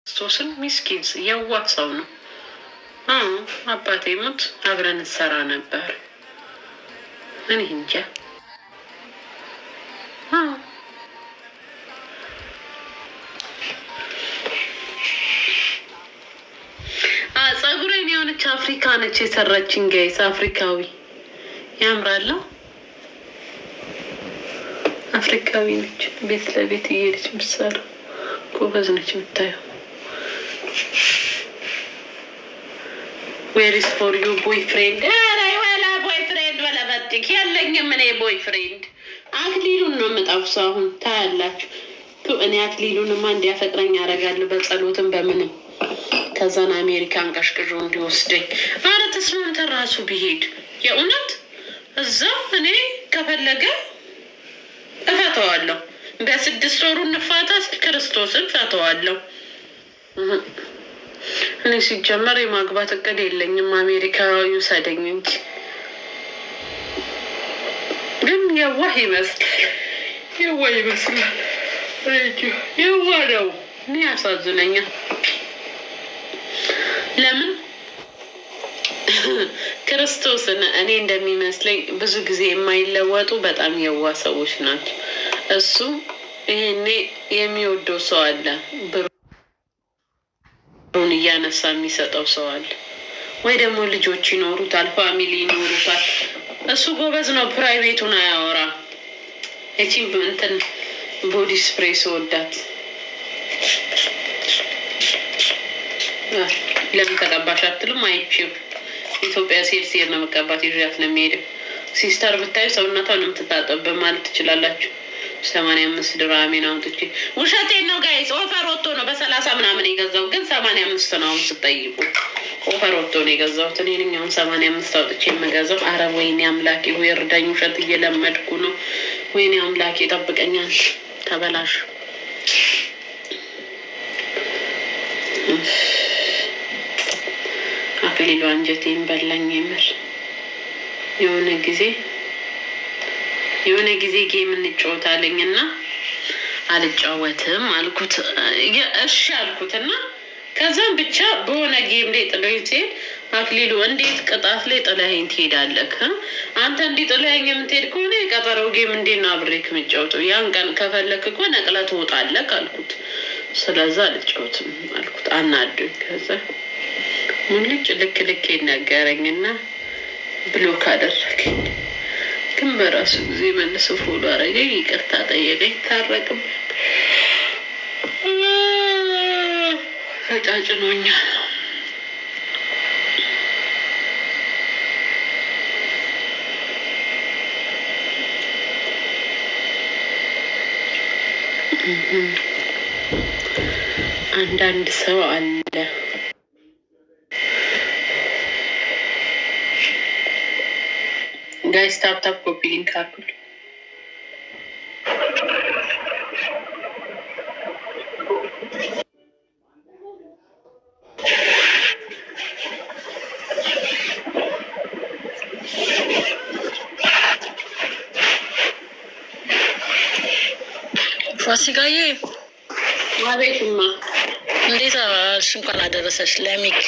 ክርስቶስን ሚስኪን የዋህ ሰው ነው። አባቴ ሞት አብረን እንሰራ ነበር። እኔ እንጃ ጸጉሬን የሆነች አፍሪካ ነች የሰራችኝ። ጋይስ አፍሪካዊ ያምራል። አፍሪካዊ ነች። ቤት ለቤት እየሄደች ምትሰራ ጎበዝ ነች። የምታየው ዌር ኢዝ ፎር ዩ ቦይፍሬንድ? ወላ ቦይፍሬንድ ወላ በጥቅ የለኝም። እኔ ቦይፍሬንድ አክሊሉን ነው የምጠብሰው። አሁን ታያላችሁ። እኔ አክሊሉንማ እንዲያፈቅረኝ ያደርጋለሁ በጸሎትም በምንም። ከዛን አሜሪካን ቀሽቅዦ እንዲወስደኝ። አረ ተስማምተን ራሱ ቢሄድ የእውነት እዛ እኔ ከፈለገ እፈተዋለሁ። በ6 ወሩ እንፋታ ስል ክርስቶስን ፈተዋለሁ። እኔ ሲጀመር የማግባት እቅድ የለኝም። አሜሪካዊ ውሰደኝ እንጂ። ግን የዋህ ይመስላል። የዋህ ይመስላል። የዋህ ነው። እኔ ያሳዝነኛል። ለምን ክርስቶስን እኔ እንደሚመስለኝ ብዙ ጊዜ የማይለወጡ በጣም የዋህ ሰዎች ናቸው። እሱ ይሄኔ የሚወደው ሰው አለ፣ ብሩን እያነሳ የሚሰጠው ሰው አለ፣ ወይ ደግሞ ልጆች ይኖሩታል፣ ፋሚሊ ይኖሩታል። እሱ ጎበዝ ነው። ፕራይቬቱን አያወራም። እቺም እንትን ቦዲ ስፕሬይ ስወዳት ለምን ተቀባሽ አትልም? አይቼው ኢትዮጵያ ሴር ነው መቀባት ይዣት ነው የሚሄደው። ሲስተር ብታዩ ሰውነቷን የምትታጠብ ማለት ትችላላችሁ። 85 ድራሜን አውጥቼ ውሸቴን ነው ጋይስ። ኦፈር ወጥቶ ነው በ30 ምናምን የገዛው፣ ግን 85 ነው። አሁን ስጠይቁ ኦፈር ወጥቶ ነው የገዛሁት። እኔኛውን 85 አውጥቼ የምገዛው። አረ ወይኔ አምላኬ ሆይ እርዳኝ። ውሸት እየለመድኩ ነው። ወይኔ አምላኬ ጠብቀኛል። ተበላሽ አክሊሉ አንጀቴን በላኝ። የምር የሆነ ጊዜ ጌም እንጫወታለኝ እና አልጫወትም አልኩት። እሺ አልኩት እና ከዛም ብቻ በሆነ ጌም ላይ ጥለኝ ሲሄድ አክሊሉ እንዴት ቅጣት ላይ ጥለኸኝ ትሄዳለህ? አንተ እንዲህ ጥለኸኝ የምትሄድ ከሆነ የቀጠረው ጌም እንዴት ነው አብሬክ የምጫወተው? ያን ቀን ከፈለክ እኮ ነቅለህ ትወጣለህ አልኩት። ስለዛ አልጫወትም አልኩት። አናዱኝ። ከዛ ሙልጭ ልክ ይነገረኝና ብሎክ አደረገኝ። ግን በራሱ ጊዜ መልሶ ፎሎ አደረገኝ፣ ይቅርታ ጠየቀኝ፣ ታረቅም። ተጫጭኖኛል። አንዳንድ ሰው አለ ጋይስ ታፕታፕ ኮፒ ሊንክ አድርጉ። ፋሲካዬ አቤትማ፣ እንዴት አልሽ? እንኳን አደረሰሽ ለሚክ